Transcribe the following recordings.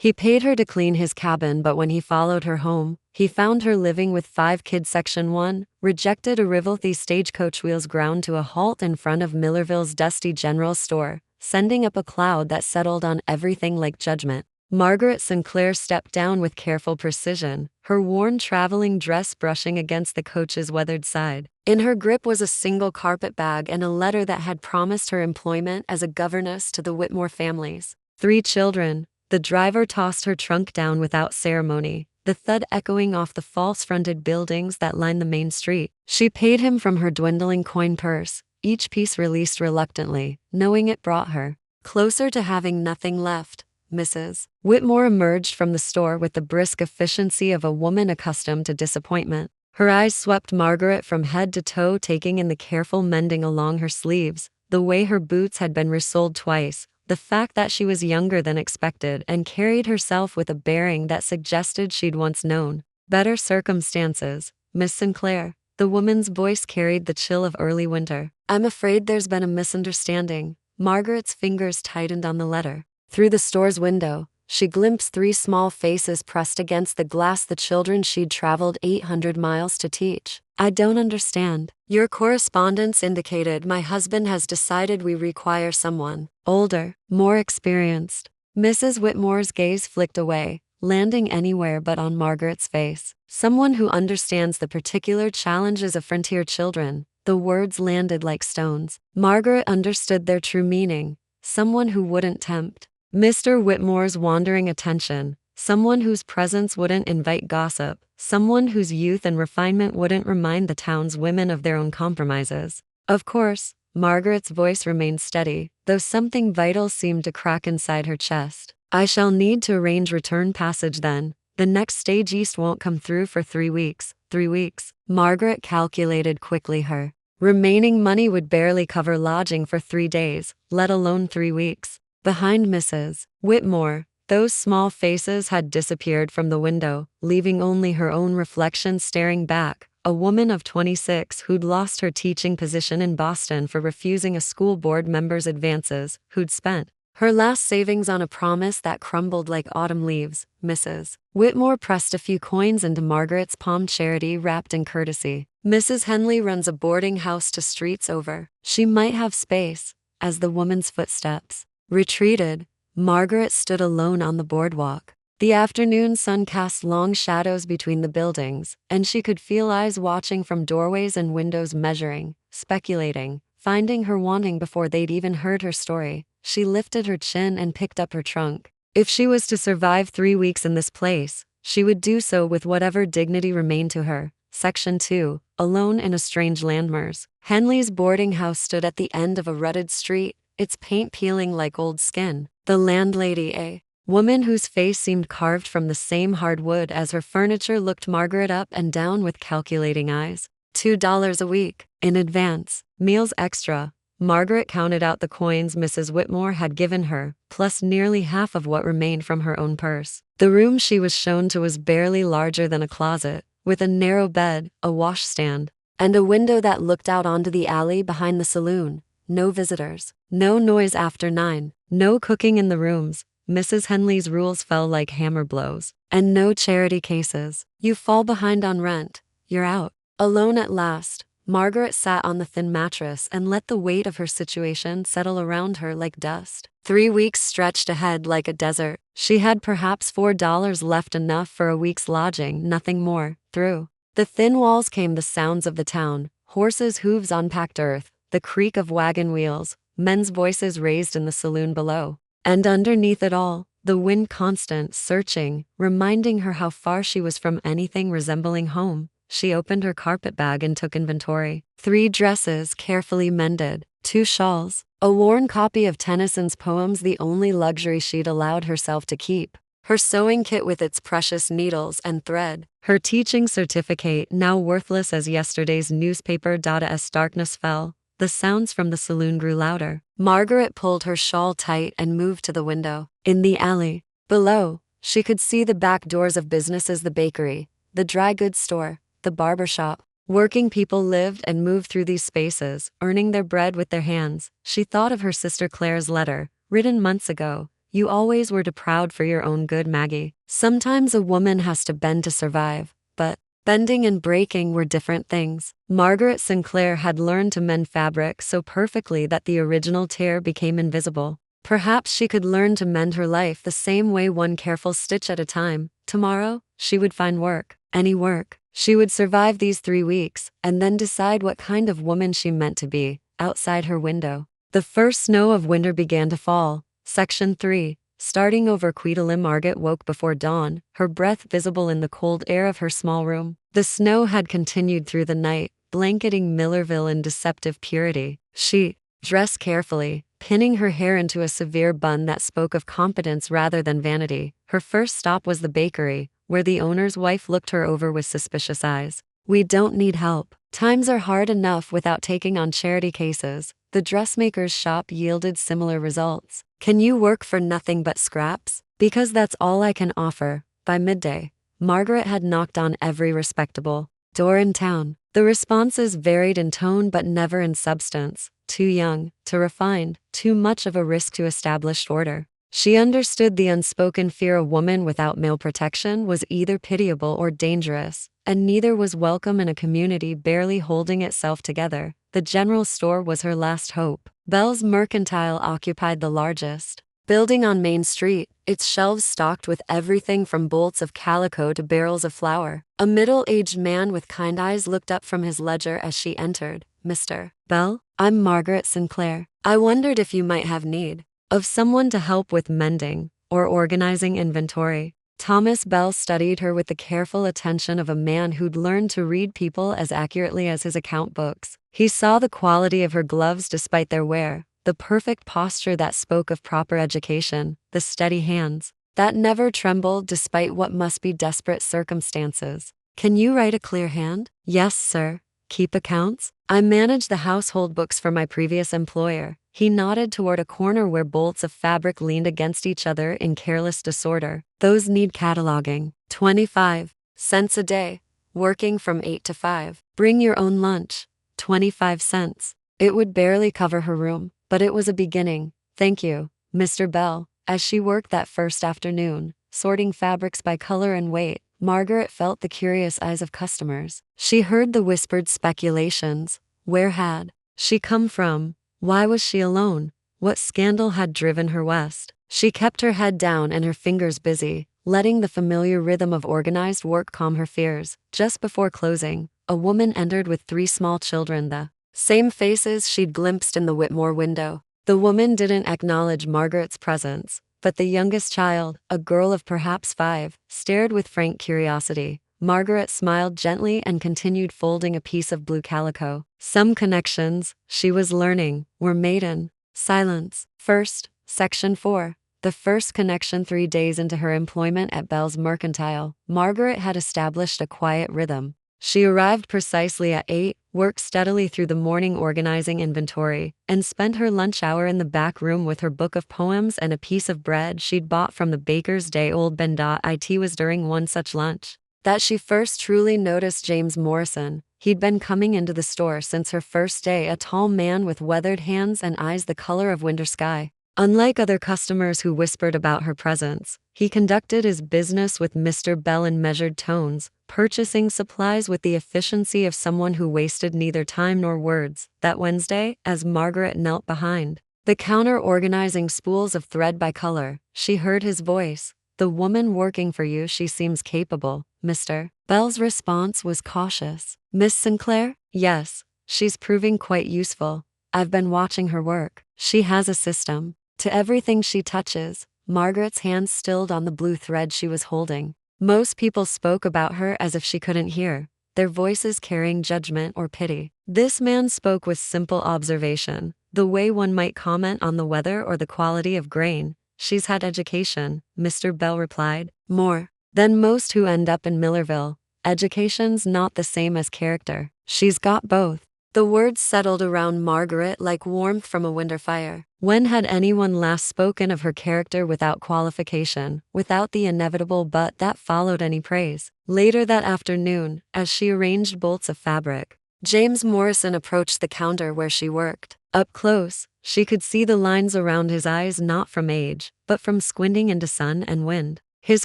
He paid her to clean his cabin, but when he followed her home, he found her living with 5 kids. Section 1, rejected. Arrival. The stagecoach wheels ground to a halt in front of Millerville's dusty general store, sending up a cloud that settled on everything like judgment. Margaret Sinclair stepped down with careful precision, her worn traveling dress brushing against the coach's weathered side. In her grip was a single carpet bag and a letter that had promised her employment as a governess to the Whitmore families. 3 children. The driver tossed her trunk down without ceremony, the thud echoing off the false-fronted buildings that lined the main street. She paid him from her dwindling coin purse, each piece released reluctantly, knowing it brought her closer to having nothing left. Mrs. Whitmore emerged from the store with the brisk efficiency of a woman accustomed to disappointment. Her eyes swept Margaret from head to toe, taking in the careful mending along her sleeves, the way her boots had been resoled twice, the fact that she was younger than expected and carried herself with a bearing that suggested she'd once known better circumstances. Miss Sinclair, the woman's voice carried the chill of early winter. I'm afraid there's been a misunderstanding. Margaret's fingers tightened on the letter. Through the store's window, she glimpsed 3 small faces pressed against the glass, the children she'd traveled 800 miles to teach. I don't understand. Your correspondence indicated my husband has decided we require someone older, more experienced. Mrs. Whitmore's gaze flicked away, landing anywhere but on Margaret's face. Someone who understands the particular challenges of frontier children. The words landed like stones. Margaret understood their true meaning. Someone who wouldn't tempt Mr. Whitmore's wandering attention, someone whose presence wouldn't invite gossip, someone whose youth and refinement wouldn't remind the town's women of their own compromises. Of course, Margaret's voice remained steady, though something vital seemed to crack inside her chest. I shall need to arrange return passage then. The next stage east won't come through for 3 weeks. 3 weeks. Margaret calculated quickly. Her remaining money would barely cover lodging for 3 days, let alone 3 weeks. Behind Mrs. Whitmore, those small faces had disappeared from the window, leaving only her own reflection staring back, a woman of 26 who'd lost her teaching position in Boston for refusing a school board member's advances, who'd spent her last savings on a promise that crumbled like autumn leaves. Mrs. Whitmore pressed a few coins into Margaret's palm, charity wrapped in courtesy. Mrs. Henley runs a boarding house 2 streets over. She might have space. As the woman's footsteps retreated, Margaret stood alone on the boardwalk. The afternoon sun cast long shadows between the buildings, and she could feel eyes watching from doorways and windows, measuring, speculating, finding her wanting before they'd even heard her story. She lifted her chin and picked up her trunk. If she was to survive 3 weeks in this place, she would do so with whatever dignity remained to her. Section 2, alone in a strange landmass. Henley's boarding house stood at the end of a rutted street, its paint peeling like old skin. The landlady, a woman whose face seemed carved from the same hard wood as her furniture, looked Margaret up and down with calculating eyes. $2 a week, in advance, meals extra. Margaret counted out the coins Mrs. Whitmore had given her, plus nearly half of what remained from her own purse. The room she was shown to was barely larger than a closet, with a narrow bed, a washstand, and a window that looked out onto the alley behind the saloon. No visitors, no noise after 9, no cooking in the rooms. Mrs. Henley's rules fell like hammer blows. And no charity cases. You fall behind on rent, you're out. Alone at last, Margaret sat on the thin mattress and let the weight of her situation settle around her like dust. 3 weeks stretched ahead like a desert. She had perhaps $4 left, enough for a week's lodging, nothing more. Through the thin walls came the sounds of the town, horses' hooves on packed earth, the creak of wagon wheels, men's voices raised in the saloon below. And underneath it all, the wind, constant, searching, reminding her how far she was from anything resembling home. She opened her carpet bag and took inventory. 3 dresses carefully mended, 2 shawls, a worn copy of Tennyson's poems, the only luxury she'd allowed herself to keep, her sewing kit with its precious needles and thread, her teaching certificate now worthless as yesterday's newspaper. As darkness fell, the sounds from the saloon grew louder. Margaret pulled her shawl tight and moved to the window. In the alley below, she could see the back doors of businesses: the bakery, the dry goods store, the barber shop. Working people lived and moved through these spaces, earning their bread with their hands. She thought of her sister Claire's letter, written months ago. You always were too proud for your own good, Maggie. Sometimes a woman has to bend to survive, but bending and breaking were different things. Margaret Sinclair had learned to mend fabric so perfectly that the original tear became invisible. Perhaps she could learn to mend her life the same way, one careful stitch at a time. Tomorrow, she would find work. Any work. She would survive these 3 weeks, and then decide what kind of woman she meant to be. Outside her window, the first snow of winter began to fall. Section 3. Starting over Queedalum, Margaret woke before dawn, her breath visible in the cold air of her small room. The snow had continued through the night, blanketing Millerville in deceptive purity. She dressed carefully, pinning her hair into a severe bun that spoke of competence rather than vanity. Her first stop was the bakery, where the owner's wife looked her over with suspicious eyes. "We don't need help. Times are hard enough without taking on charity cases." The dressmaker's shop yielded similar results. "Can you work for nothing but scraps?" "Because that's all I can offer." By midday, Margaret had knocked on every respectable door in town. The responses varied in tone but never in substance. Too young, too refined, too much of a risk to established order. She understood the unspoken fear a woman without male protection was either pitiable or dangerous, and neither was welcome in a community barely holding itself together. The general store was her last hope. Bell's Mercantile occupied the largest building on Main Street, its shelves stocked with everything from bolts of calico to barrels of flour. A middle-aged man with kind eyes looked up from his ledger as she entered. "Mr. Bell, I'm Margaret Sinclair. I wondered if you might have need of someone to help with mending or organizing inventory." Thomas Bell studied her with the careful attention of a man who'd learned to read people as accurately as his account books. He saw the quality of her gloves despite their wear, the perfect posture that spoke of proper education, the steady hands that never trembled despite what must be desperate circumstances. "Can you write a clear hand?" "Yes, sir." "Keep accounts?" "I manage the household books for my previous employer." He nodded toward a corner where bolts of fabric leaned against each other in careless disorder. "Those need cataloging." 25 cents a day. Working from 8 to 5. "Bring your own lunch." 25 cents. It would barely cover her room, but it was a beginning. "Thank you, Mr. Bell." As she worked that first afternoon, sorting fabrics by color and weight, Margaret felt the curious eyes of customers. She heard the whispered speculations. Where had she come from? Why was she alone? What scandal had driven her west? She kept her head down and her fingers busy, letting the familiar rhythm of organized work calm her fears. Just before closing, a woman entered with 3 small children, the same faces she'd glimpsed in the Whitmore window. The woman didn't acknowledge Margaret's presence, but the youngest child, a girl of perhaps 5, stared with frank curiosity. Margaret smiled gently and continued folding a piece of blue calico. Some connections, she was learning, were made in silence. First, Section 4. The first connection. 3 days into her employment at Bell's Mercantile, Margaret had established a quiet rhythm. She arrived precisely at 8, worked steadily through the morning organizing inventory, and spent her lunch hour in the back room with her book of poems and a piece of bread she'd bought from the baker's day-old Ben. It was during one such lunch that she first truly noticed James Morrison. He'd been coming into the store since her first day, a tall man with weathered hands and eyes the color of winter sky. Unlike other customers who whispered about her presence, he conducted his business with Mr. Bell in measured tones, purchasing supplies with the efficiency of someone who wasted neither time nor words. That Wednesday, as Margaret knelt behind the counter organizing spools of thread by color, she heard his voice. "The woman working for you, she seems capable, Mr. Bell's response was cautious. "Miss Sinclair?" "Yes, she's proving quite useful. I've been watching her work. She has a system to everything she touches." Margaret's hands stilled on the blue thread she was holding. Most people spoke about her as if she couldn't hear, their voices carrying judgment or pity. This man spoke with simple observation, the way one might comment on the weather or the quality of grain. "She's had education," Mr. Bell replied. "More than most who end up in Millerville. Education's not the same as character. She's got both." The words settled around Margaret like warmth from a winter fire. When had anyone last spoken of her character without qualification, without the inevitable but that followed any praise? Later that afternoon, as she arranged bolts of fabric, James Morrison approached the counter where she worked. Up close, she could see the lines around his eyes, not from age, but from squinting into sun and wind. His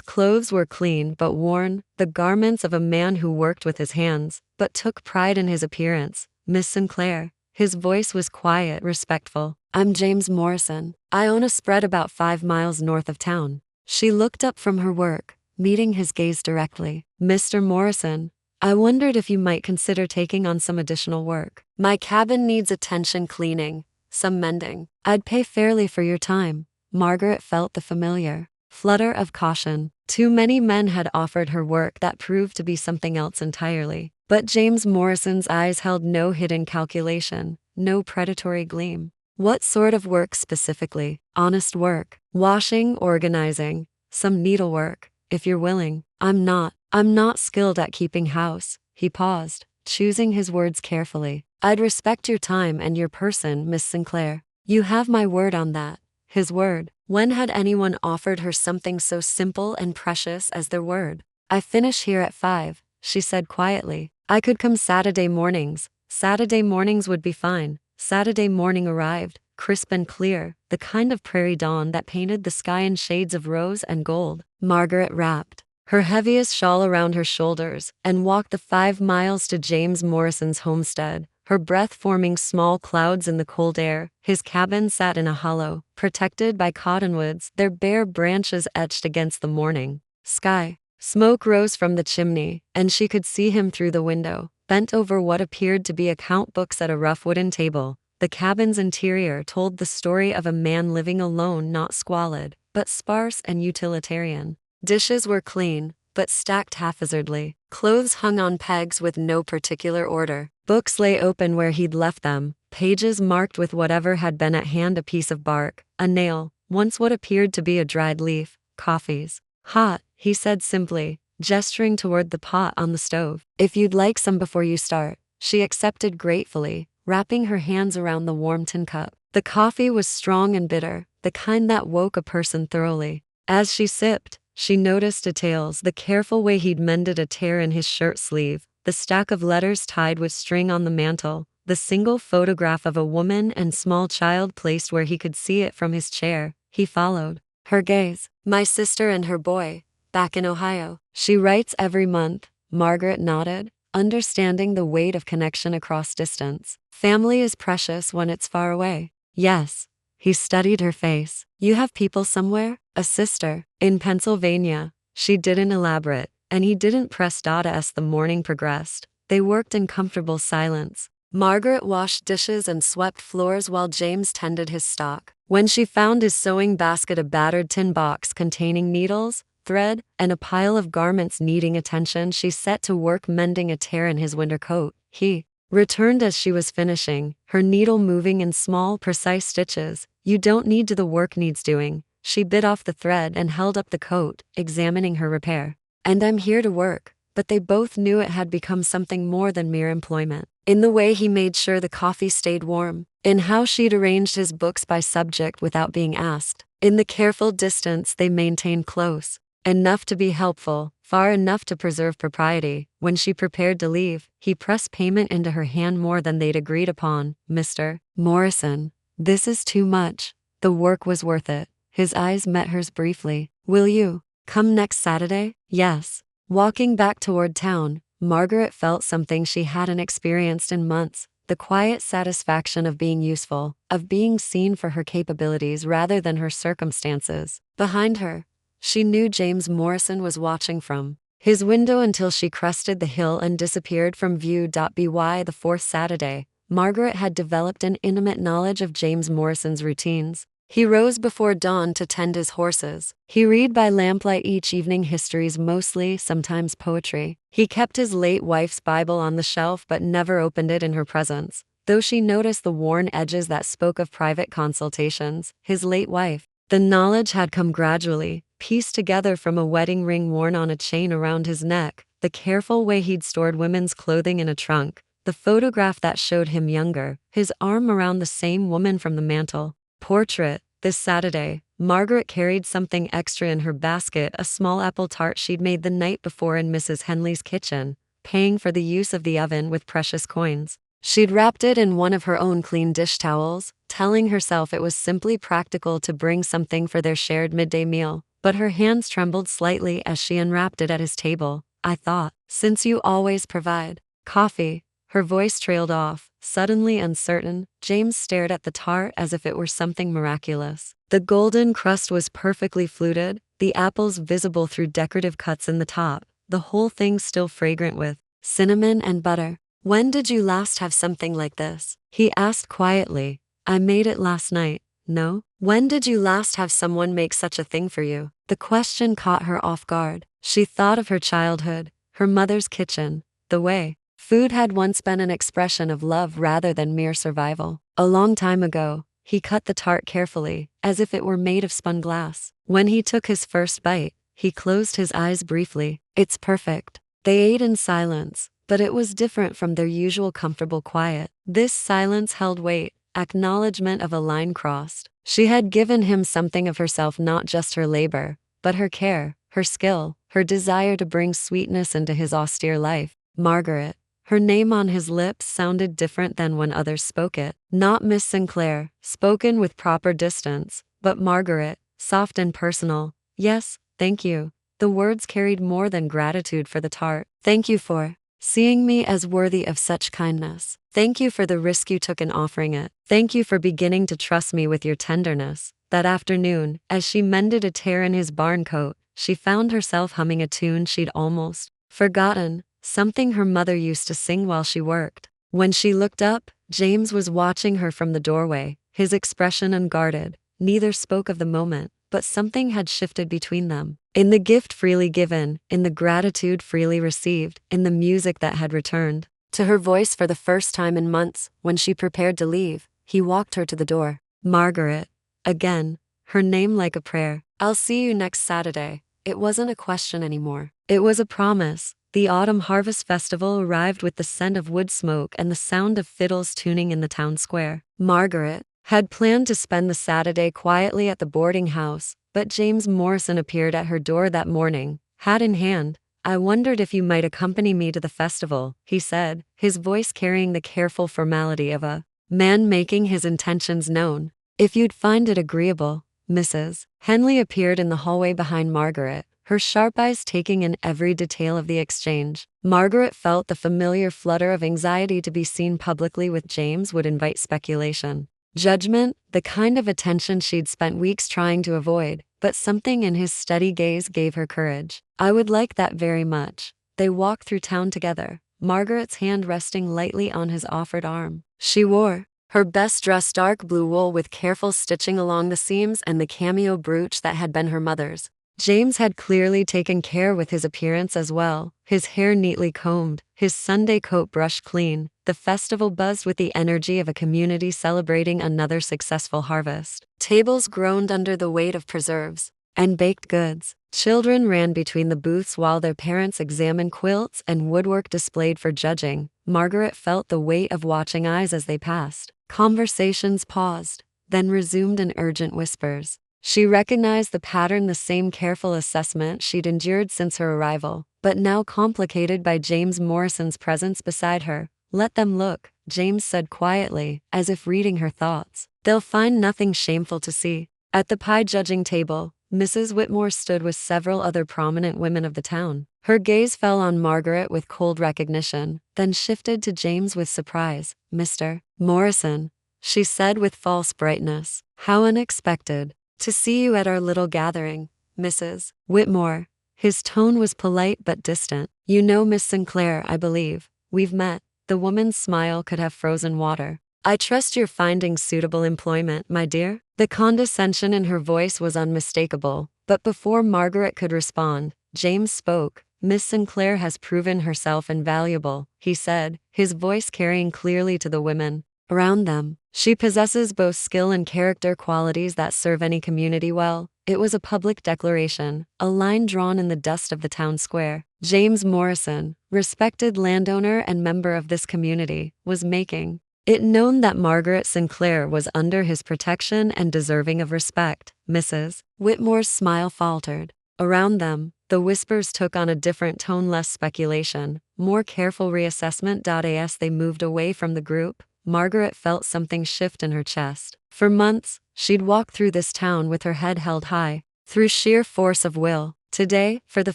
clothes were clean but worn, the garments of a man who worked with his hands, but took pride in his appearance. "Miss Sinclair." His voice was quiet, respectful. "I'm James Morrison. I own a spread about 5 miles north of town." She looked up from her work, meeting his gaze directly. "Mr. Morrison, I wondered if you might consider taking on some additional work. My cabin needs attention, cleaning, some mending. I'd pay fairly for your time." Margaret felt the familiar flutter of caution. Too many men had offered her work that proved to be something else entirely. But James Morrison's eyes held no hidden calculation, no predatory gleam. "What sort of work specifically?" "Honest work. Washing, organizing, some needlework, if you're willing." I'm not skilled at keeping house." He paused, choosing his words carefully. "I'd respect your time and your person, Miss Sinclair." "You have my word on that." His word. When had anyone offered her something so simple and precious as their word? "I finish here at 5, she said quietly. "I could come Saturday mornings." Saturday mornings would be fine. Saturday morning arrived, crisp and clear, the kind of prairie dawn that painted the sky in shades of rose and gold. Margaret wrapped her heaviest shawl around her shoulders and walked the 5 miles to James Morrison's homestead, her breath forming small clouds in the cold air. His cabin sat in a hollow, protected by cottonwoods, their bare branches etched against the morning sky. Smoke rose from the chimney, and she could see him through the window, bent over what appeared to be account books at a rough wooden table. The cabin's interior told the story of a man living alone, not squalid, but sparse and utilitarian. Dishes were clean, but stacked haphazardly. Clothes hung on pegs with no particular order. Books lay open where he'd left them, pages marked with whatever had been at hand: a piece of bark, a nail, once what appeared to be a dried leaf. "Coffee's hot," he said simply, gesturing toward the pot on the stove. "If you'd like some before you start." She accepted gratefully, wrapping her hands around the warm tin cup. The coffee was strong and bitter, the kind that woke a person thoroughly. As she sipped, she noticed details: the careful way he'd mended a tear in his shirt sleeve, the stack of letters tied with string on the mantel, the single photograph of a woman and small child placed where he could see it from his chair. He followed her gaze. "My sister and her boy, back in Ohio. She writes every month." Margaret nodded, understanding the weight of connection across distance. "Family is precious when it's far away." "Yes." He studied her face. "You have people somewhere?" "A sister. In Pennsylvania." She didn't elaborate, and he didn't press. As the morning progressed, they worked in comfortable silence. Margaret washed dishes and swept floors while James tended his stock. When she found his sewing basket, a battered tin box containing needles, thread, and a pile of garments needing attention, she set to work mending a tear in his winter coat. He returned as she was finishing, her needle moving in small, precise stitches. "You don't need to, the work needs doing." She bit off the thread and held up the coat, examining her repair. "And I'm here to work." But they both knew it had become something more than mere employment. In the way he made sure the coffee stayed warm, in how she'd arranged his books by subject without being asked, in the careful distance they maintained close, enough to be helpful, far enough to preserve propriety. When she prepared to leave, he pressed payment into her hand, more than they'd agreed upon. "Mr. Morrison, this is too much." The work was worth it. His eyes met hers briefly. "Will you come next Saturday?" "Yes." Walking back toward town, Margaret felt something she hadn't experienced in months: the quiet satisfaction of being useful, of being seen for her capabilities rather than her circumstances. Behind her, she knew James Morrison was watching from his window until she crested the hill and disappeared from view. By the 4th Saturday, Margaret had developed an intimate knowledge of James Morrison's routines. He rose before dawn to tend his horses. He read by lamplight each evening, histories mostly, sometimes poetry. He kept his late wife's Bible on the shelf but never opened it in her presence, though she noticed the worn edges that spoke of private consultations. His late wife. The knowledge had come gradually, pieced together from a wedding ring worn on a chain around his neck, the careful way he'd stored women's clothing in a trunk, the photograph that showed him younger, his arm around the same woman from the mantel. Portrait. This Saturday, Margaret carried something extra in her basket: a small apple tart she'd made the night before in Mrs. Henley's kitchen, paying for the use of the oven with precious coins. She'd wrapped it in one of her own clean dish towels, telling herself it was simply practical to bring something for their shared midday meal. But her hands trembled slightly as she unwrapped it at his table. I thought, since you always provide coffee. Her voice trailed off, suddenly uncertain. James stared at the tart as if it were something miraculous. The golden crust was perfectly fluted, the apples visible through decorative cuts in the top, the whole thing still fragrant with cinnamon and butter. When did you last have something like this? He asked quietly. I made it last night. No? When did you last have someone make such a thing for you? The question caught her off guard. She thought of her childhood, her mother's kitchen, the way food had once been an expression of love rather than mere survival. A long time ago, he cut the tart carefully, as if it were made of spun glass. When he took his first bite, he closed his eyes briefly. It's perfect. They ate in silence, but it was different from their usual comfortable quiet. This silence held weight, acknowledgement of a line crossed. She had given him something of herself, not just her labor, but her care, her skill, her desire to bring sweetness into his austere life. Margaret. Her name on his lips sounded different than when others spoke it. Not Miss Sinclair, spoken with proper distance, but Margaret, soft and personal. Yes, thank you. The words carried more than gratitude for the tart. Thank you for seeing me as worthy of such kindness. Thank you for the risk you took in offering it. Thank you for beginning to trust me with your tenderness. That afternoon, as she mended a tear in his barn coat, she found herself humming a tune she'd almost forgotten, something her mother used to sing while she worked. When she looked up, James was watching her from the doorway, his expression unguarded. Neither spoke of the moment, but something had shifted between them. In the gift freely given, in the gratitude freely received, in the music that had returned to her voice for the first time in months. When she prepared to leave, he walked her to the door. Margaret. Again, her name like a prayer. I'll see you next Saturday. It wasn't a question anymore. It was a promise. The autumn harvest festival arrived with the scent of wood smoke and the sound of fiddles tuning in the town square. Margaret had planned to spend the Saturday quietly at the boarding house, but James Morrison appeared at her door that morning, hat in hand. I wondered if you might accompany me to the festival, he said, his voice carrying the careful formality of a man making his intentions known. If you'd find it agreeable, Mrs. Henley appeared in the hallway behind Margaret, her sharp eyes taking in every detail of the exchange. Margaret felt the familiar flutter of anxiety. To be seen publicly with James would invite speculation, judgment, the kind of attention she'd spent weeks trying to avoid, but something in his steady gaze gave her courage. I would like that very much. They walked through town together, Margaret's hand resting lightly on his offered arm. She wore her best dress, dark blue wool with careful stitching along the seams and the cameo brooch that had been her mother's. James had clearly taken care with his appearance as well, his hair neatly combed, his Sunday coat brushed clean. The festival buzzed with the energy of a community celebrating another successful harvest. Tables groaned under the weight of preserves and baked goods. Children ran between the booths while their parents examined quilts and woodwork displayed for judging. Margaret felt the weight of watching eyes as they passed. Conversations paused, then resumed in urgent whispers. She recognized the pattern, the same careful assessment she'd endured since her arrival, but now complicated by James Morrison's presence beside her. Let them look, James said quietly, as if reading her thoughts. They'll find nothing shameful to see. At the pie judging table, Mrs. Whitmore stood with several other prominent women of the town. Her gaze fell on Margaret with cold recognition, then shifted to James with surprise. Mr. Morrison, she said with false brightness. How unexpected. To see you at our little gathering, Mrs. Whitmore. His tone was polite but distant. You know Miss Sinclair, I believe. We've met. The woman's smile could have frozen water. I trust you're finding suitable employment, my dear. The condescension in her voice was unmistakable, but before Margaret could respond, James spoke. Miss Sinclair has proven herself invaluable, he said, his voice carrying clearly to the women around them. She possesses both skill and character, qualities that serve any community well. It was a public declaration, a line drawn in the dust of the town square. James Morrison, respected landowner and member of this community, was making it known that Margaret Sinclair was under his protection and deserving of respect. Mrs. Whitmore's smile faltered. Around them, The whispers took on a different tone, less speculation, more careful reassessment. As they moved away from the group, Margaret felt something shift in her chest. For months, she'd walked through this town with her head held high, through sheer force of will. Today, for the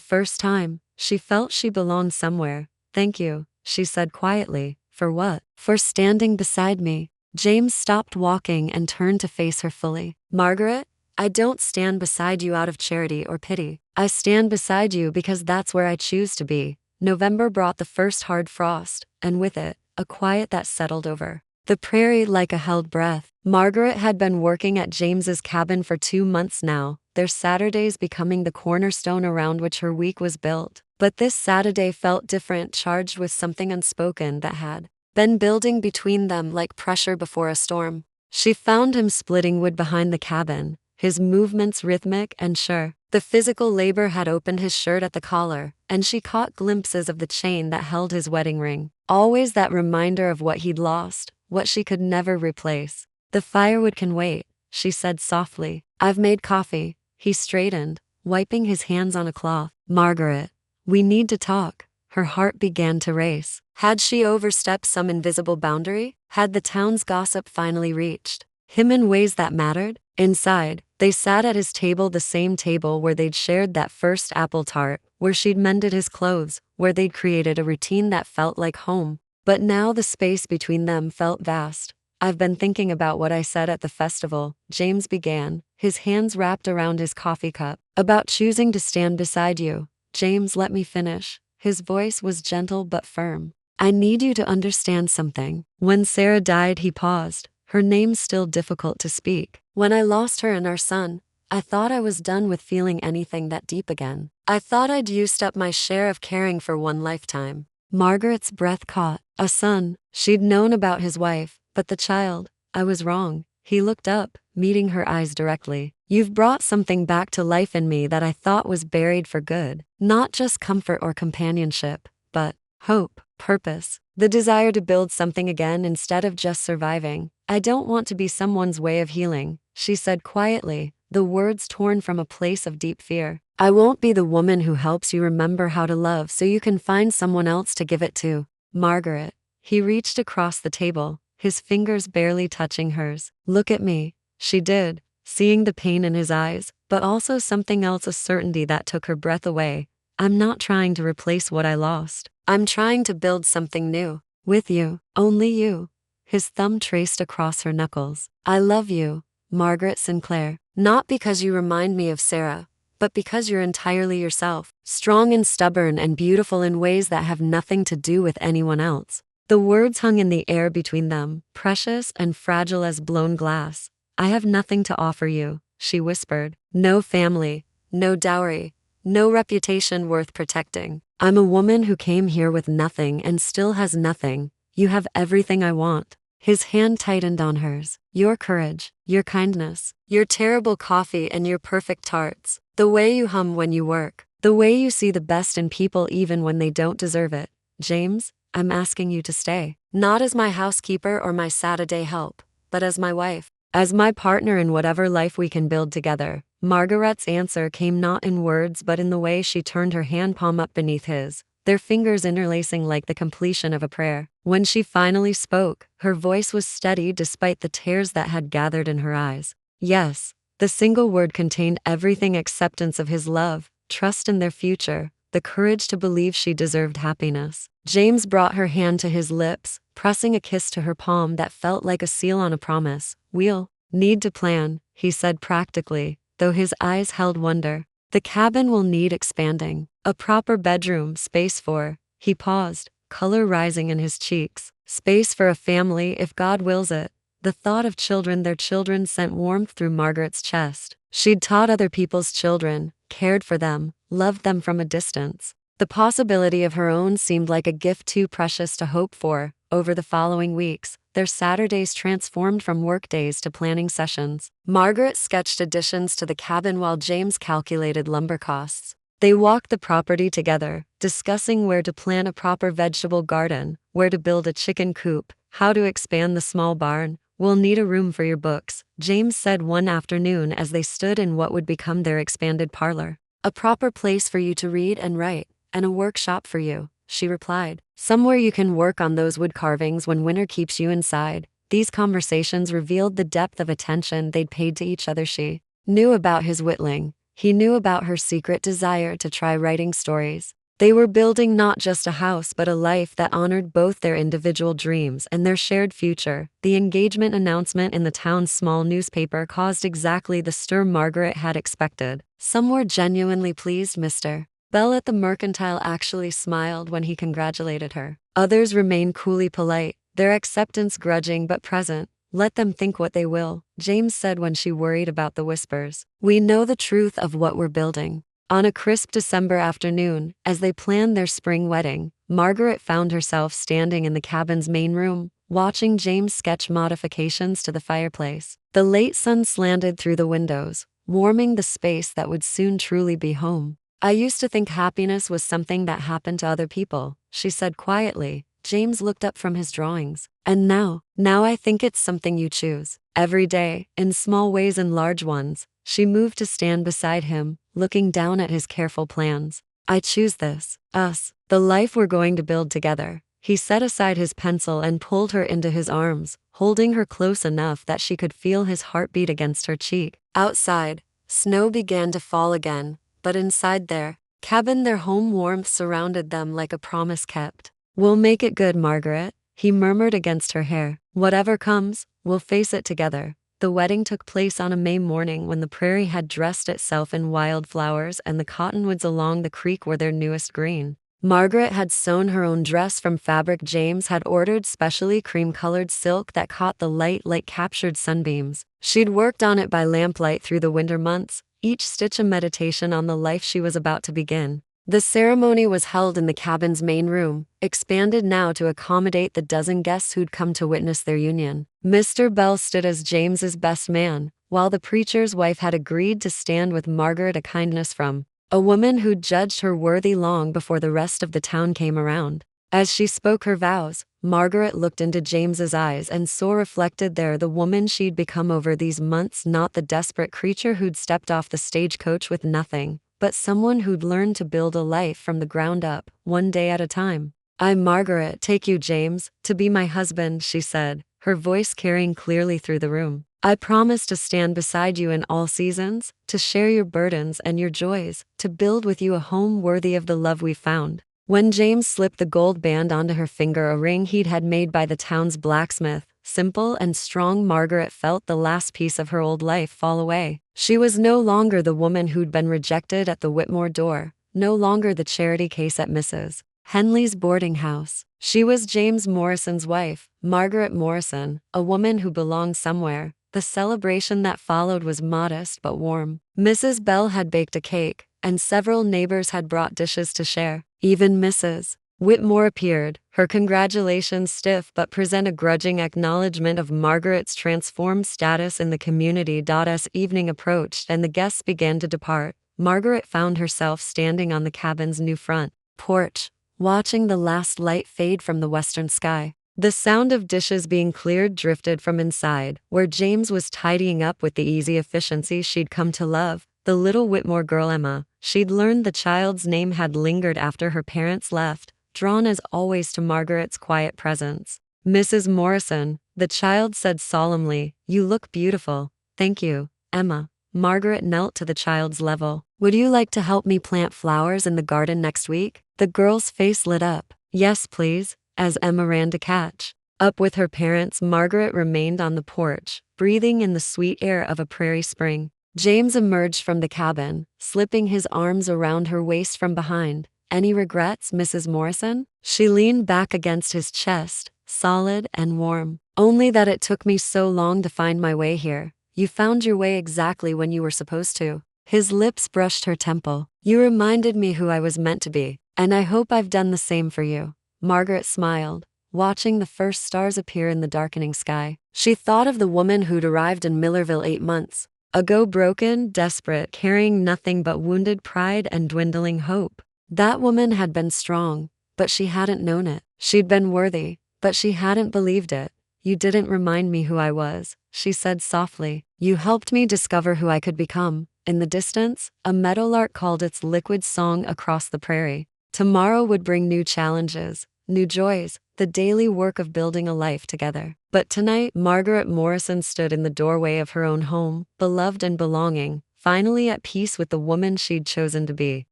first time, she felt she belonged somewhere. "Thank you," she said quietly. "For what?" "For standing beside me." James stopped walking and turned to face her fully. "Margaret, I don't stand beside you out of charity or pity. I stand beside you because that's where I choose to be." November brought the first hard frost, and with it, a quiet that settled over the prairie like a held breath. Margaret had been working at James's cabin for 2 months now, their Saturdays becoming the cornerstone around which her week was built. But this Saturday felt different, charged with something unspoken that had been building between them like pressure before a storm. She found him splitting wood behind the cabin, his movements rhythmic and sure. The physical labor had opened his shirt at the collar, and she caught glimpses of the chain that held his wedding ring. Always that reminder of what he'd lost, what she could never replace. "The firewood can wait," she said softly. "I've made coffee." He straightened, wiping his hands on a cloth. "Margaret, we need to talk." Her heart began to race. Had she overstepped some invisible boundary? Had the town's gossip finally reached him in ways that mattered? Inside, they sat at his table, the same table where they'd shared that first apple tart, where she'd mended his clothes, where they'd created a routine that felt like home. But now the space between them felt vast. "I've been thinking about what I said at the festival," James began, his hands wrapped around his coffee cup. "About choosing to stand beside you." "James, let me finish." His voice was gentle but firm. "I need you to understand something. When Sarah died," he paused, her name still difficult to speak. "When I lost her and our son, I thought I was done with feeling anything that deep again. I thought I'd used up my share of caring for one lifetime." Margaret's breath caught. A son. She'd known about his wife, but the child. "I was wrong." He looked up, meeting her eyes directly. "You've brought something back to life in me that I thought was buried for good. Not just comfort or companionship, but hope, purpose, the desire to build something again instead of just surviving. I don't want to be someone's way of healing," she said quietly, the words torn from a place of deep fear. "I won't be the woman who helps you remember how to love so you can find someone else to give it to." "Margaret." He reached across the table, his fingers barely touching hers. "Look at me." She did, seeing the pain in his eyes, but also something else, a certainty that took her breath away. "I'm not trying to replace what I lost. I'm trying to build something new. With you. Only you." His thumb traced across her knuckles. "I love you, Margaret Sinclair. Not because you remind me of Sarah, but because you're entirely yourself. Strong and stubborn and beautiful in ways that have nothing to do with anyone else." The words hung in the air between them, precious and fragile as blown glass. "I have nothing to offer you," she whispered. "No family, no dowry, no reputation worth protecting. I'm a woman who came here with nothing and still has nothing. You have everything I want." His hand tightened on hers. "Your courage, your kindness, your terrible coffee and your perfect tarts. The way you hum when you work. The way you see the best in people even when they don't deserve it. James, I'm asking you to stay. Not as my housekeeper or my Saturday help, but as my wife. As my partner in whatever life we can build together." Margaret's answer came not in words but in the way she turned her hand palm up beneath his, their fingers interlacing like the completion of a prayer. When she finally spoke, her voice was steady despite the tears that had gathered in her eyes. "Yes." The single word contained everything: acceptance of his love, trust in their future, the courage to believe she deserved happiness. James brought her hand to his lips, pressing a kiss to her palm that felt like a seal on a promise. "We'll need to plan," he said practically, though his eyes held wonder. "The cabin will need expanding. A proper bedroom, space for—" He paused, color rising in his cheeks. "Space for a family if God wills it." The thought of children, their children, sent warmth through Margaret's chest. She'd taught other people's children, cared for them, loved them from a distance. The possibility of her own seemed like a gift too precious to hope for. Over the following weeks, their Saturdays transformed from work days to planning sessions. Margaret sketched additions to the cabin while James calculated lumber costs. They walked the property together, discussing where to plant a proper vegetable garden, where to build a chicken coop, how to expand the small barn. "We'll need a room for your books," James said one afternoon as they stood in what would become their expanded parlor. "A proper place for you to read and write, and a workshop for you," she replied. "Somewhere you can work on those wood carvings when winter keeps you inside." These conversations revealed the depth of attention they'd paid to each other. She knew about his whittling. He knew about her secret desire to try writing stories. They were building not just a house but a life that honored both their individual dreams and their shared future. The engagement announcement in the town's small newspaper caused exactly the stir Margaret had expected. Some were genuinely pleased. Mr. Bell at the Mercantile actually smiled when he congratulated her. Others remained coolly polite, their acceptance grudging but present. "Let them think what they will," James said when she worried about the whispers. "We know the truth of what we're building." On a crisp December afternoon, as they planned their spring wedding, Margaret found herself standing in the cabin's main room, watching James sketch modifications to the fireplace. The late sun slanted through the windows, warming the space that would soon truly be home. "I used to think happiness was something that happened to other people," she said quietly. James looked up from his drawings. "And now I think it's something you choose. Every day, in small ways and large ones." She moved to stand beside him, looking down at his careful plans. "I choose this, us, the life we're going to build together." He set aside his pencil and pulled her into his arms, holding her close enough that she could feel his heartbeat against her cheek. Outside, snow began to fall again, but inside their cabin, their home warmth surrounded them like a promise kept. "We'll make it good, Margaret," he murmured against her hair. "Whatever comes, we'll face it together." The wedding took place on a May morning when the prairie had dressed itself in wildflowers and the cottonwoods along the creek were their newest green. Margaret had sewn her own dress from fabric James had ordered, specially cream-colored silk that caught the light like captured sunbeams. She'd worked on it by lamplight through the winter months, each stitch a meditation on the life she was about to begin. The ceremony was held in the cabin's main room, expanded now to accommodate the dozen guests who'd come to witness their union. Mr. Bell stood as James's best man, while the preacher's wife had agreed to stand with Margaret, a kindness from a woman who'd judged her worthy long before the rest of the town came around. As she spoke her vows, Margaret looked into James's eyes and saw reflected there the woman she'd become over these months, not the desperate creature who'd stepped off the stagecoach with nothing, but someone who'd learned to build a life from the ground up, one day at a time. "I, Margaret, take you, James, to be my husband," she said, her voice carrying clearly through the room. "I promise to stand beside you in all seasons, to share your burdens and your joys, to build with you a home worthy of the love we found." When James slipped the gold band onto her finger, a ring he'd had made by the town's blacksmith, simple and strong, Margaret felt the last piece of her old life fall away. She was no longer the woman who'd been rejected at the Whitmore door, no longer the charity case at Mrs. Henley's boarding house. She was James Morrison's wife, Margaret Morrison, a woman who belonged somewhere. The celebration that followed was modest but warm. Mrs. Bell had baked a cake, and several neighbors had brought dishes to share. Even Mrs. Whitmore appeared, her congratulations stiff but present a grudging acknowledgement of Margaret's transformed status in the community. As evening approached and the guests began to depart, Margaret found herself standing on the cabin's new front porch, watching the last light fade from the western sky. The sound of dishes being cleared drifted from inside, where James was tidying up with the easy efficiency she'd come to love. The little Whitmore girl, Emma, she'd learned the child's name, had lingered after her parents left, drawn as always to Margaret's quiet presence. "Mrs. Morrison," the child said solemnly, "you look beautiful." "Thank you, Emma." Margaret knelt to the child's level. "Would you like to help me plant flowers in the garden next week?" The girl's face lit up. "Yes, please." As Emma ran to catch up with her parents, Margaret remained on the porch, breathing in the sweet air of a prairie spring. James emerged from the cabin, slipping his arms around her waist from behind. "Any regrets, Mrs. Morrison?" She leaned back against his chest, solid and warm. "Only that it took me so long to find my way here." "You found your way exactly when you were supposed to." His lips brushed her temple. "You reminded me who I was meant to be, and I hope I've done the same for you." Margaret smiled, watching the first stars appear in the darkening sky. She thought of the woman who'd arrived in Millerville 8 months ago, broken, desperate, carrying nothing but wounded pride and dwindling hope. That woman had been strong, but she hadn't known it. She'd been worthy, but she hadn't believed it. "You didn't remind me who I was," she said softly. You helped me discover who I could become. In the distance, a meadowlark called its liquid song across the prairie. Tomorrow would bring new challenges, new joys, the daily work of building a life together. But tonight, Margaret Morrison stood in the doorway of her own home, beloved and belonging, finally at peace with the woman she'd chosen to be.